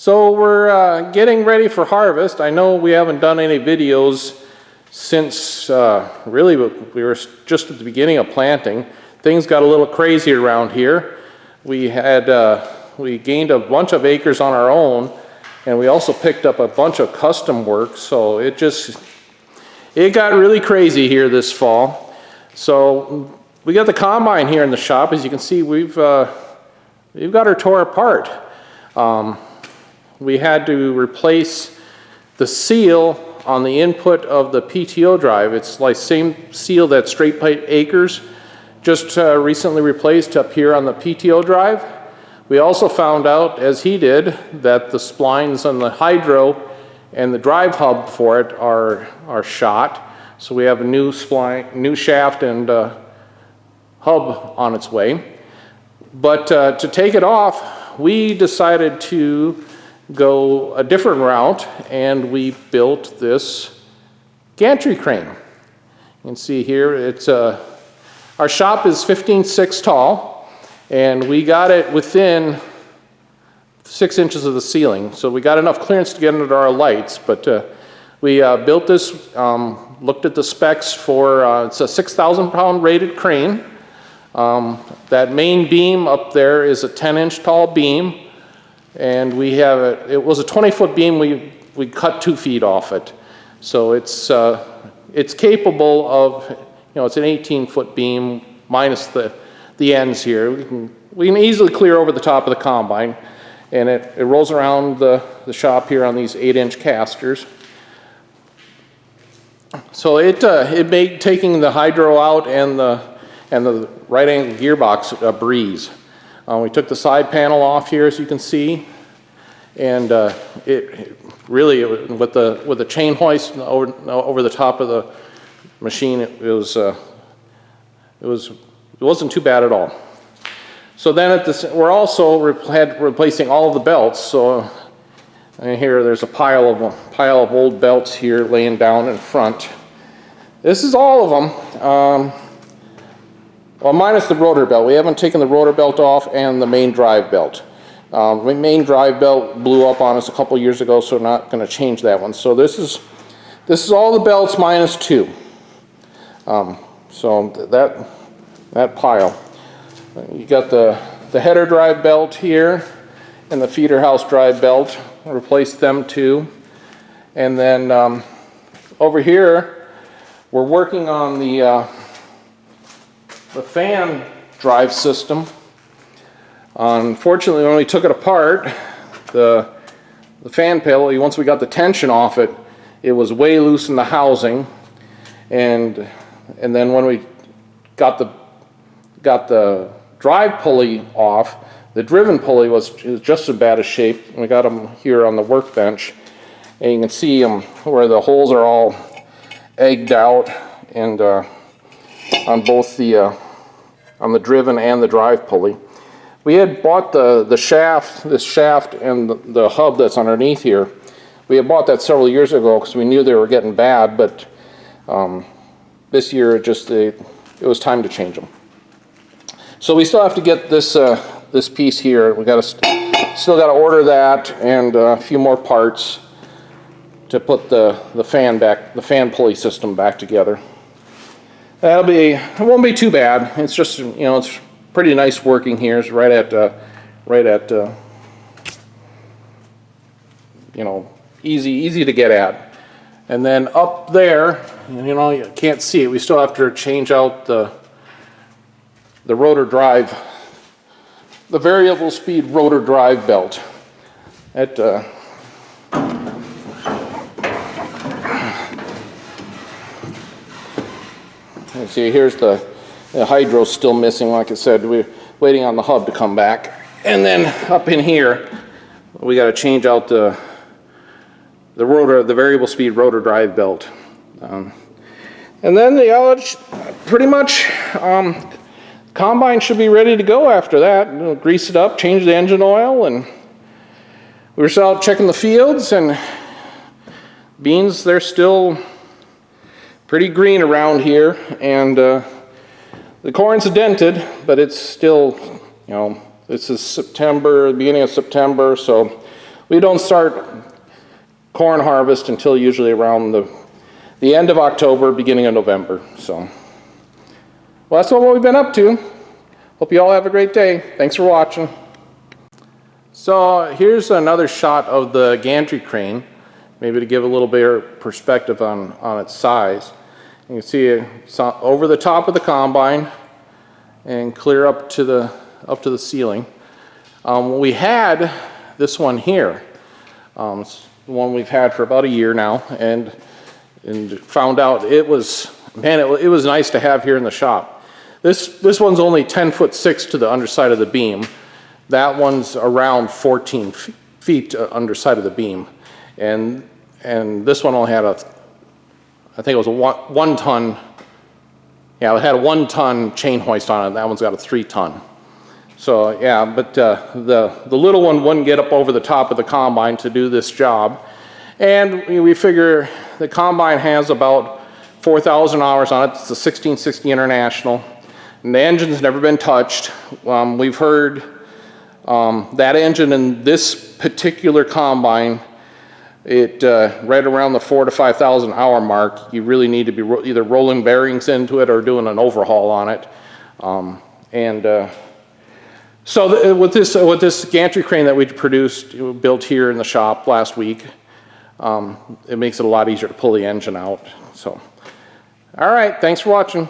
So we're getting ready for harvest. I know we haven't done any videos since really we were just at the beginning of planting. Things got a little crazy around here. We gained a bunch of acres on our own, and we also picked up a bunch of custom work, so it got really crazy here this fall. So we got the combine here in the shop. As you can see, we've got her tore apart. We had to replace the seal on the input of the PTO drive. It's like same seal that Straight Plate Acres just recently replaced up here on the PTO drive. We also found out, as he did, that the splines on the hydro and the drive hub for it are shot. So we have a new spline, new shaft and hub on its way. But to take it off, we decided to go a different route, and we built this gantry crane. You can see here, it's our shop is 15.6 tall, and we got it within 6 inches of the ceiling. So we got enough clearance to get under our lights, but we built this, looked at the specs for, it's a 6,000 pound rated crane. That main beam up there is a 10-inch tall beam, and we have it was a 20-foot beam. We cut 2 feet off it, so it's capable of, it's an 18-foot beam minus the ends here. We can easily clear over the top of the combine, and it rolls around the shop here on these 8-inch casters. So it made taking the hydro out and the right angle gearbox a breeze. We took the side panel off here, as you can see, and it really with the chain hoist over the top of the machine, it wasn't too bad at all. So then we're also replacing all of the belts. So here there's a pile of old belts here laying down in front. This is all of them. Well, minus the rotor belt. We haven't taken the rotor belt off and the main drive belt. The main drive belt blew up on us a couple years ago, so we're not going to change that one. So this is all the belts minus 2. So that pile. You got the header drive belt here and the feeder house drive belt. Replaced them too. And then over here, we're working on the fan drive system. Unfortunately, when we took it apart, the fan pail, once we got the tension off it, it was way loose in the housing, and then when we got the drive pulley off, the driven pulley was just as bad a shape. We got them here on the workbench, and you can see them where the holes are all egged out, and on both on the driven and the drive pulley. We had bought this shaft and the hub that's underneath here. We had bought that several years ago because we knew they were getting bad, but this year it was time to change them. So we still have to get this piece here. We still got to order that and a few more parts to put the fan pulley system back together. It won't be too bad. It's just, it's pretty nice working here. It's right at easy to get at. And then up there, you can't see it. We still have to change out the rotor drive, the variable speed rotor drive belt. You see, here's the hydro's still missing. Like I said, we're waiting on the hub to come back. And then up in here, we got to change out the variable speed rotor drive belt. And then pretty much combine should be ready to go after that. Grease it up, change the engine oil, and we were still out checking the fields, and beans, they're still pretty green around here, and the corn's dented, but it's still, this is September, the beginning of September, so we don't start corn harvest until usually around the end of October, beginning of November. So, well, that's what we've been up to. Hope you all have a great day. Thanks for watching. So here's another shot of the Gantry Crane, maybe to give a little bit of perspective on its size. You can see it's over the top of the combine and clear up to the ceiling. We had this one here. It's the one we've had for about a year now, and found out it was nice to have here in the shop. This one's only 10'6" to the underside of the beam. That one's around 14 feet underside of the beam, and this one only had I think it was a 1 ton. Yeah, it had a 1 ton chain hoist on it. That one's got a 3 ton. So yeah, but the little one wouldn't get up over the top of the combine to do this job, and we figure the combine has about 4,000 hours on it. It's a 1660 International, and the engine's never been touched. We've heard that engine in this particular combine, right around the 4,000 to 5,000 hour mark, you really need to be either rolling bearings into it or doing an overhaul on it. So with this gantry crane that we built here in the shop last week, it makes it a lot easier to pull the engine out. So, all right, thanks for watching.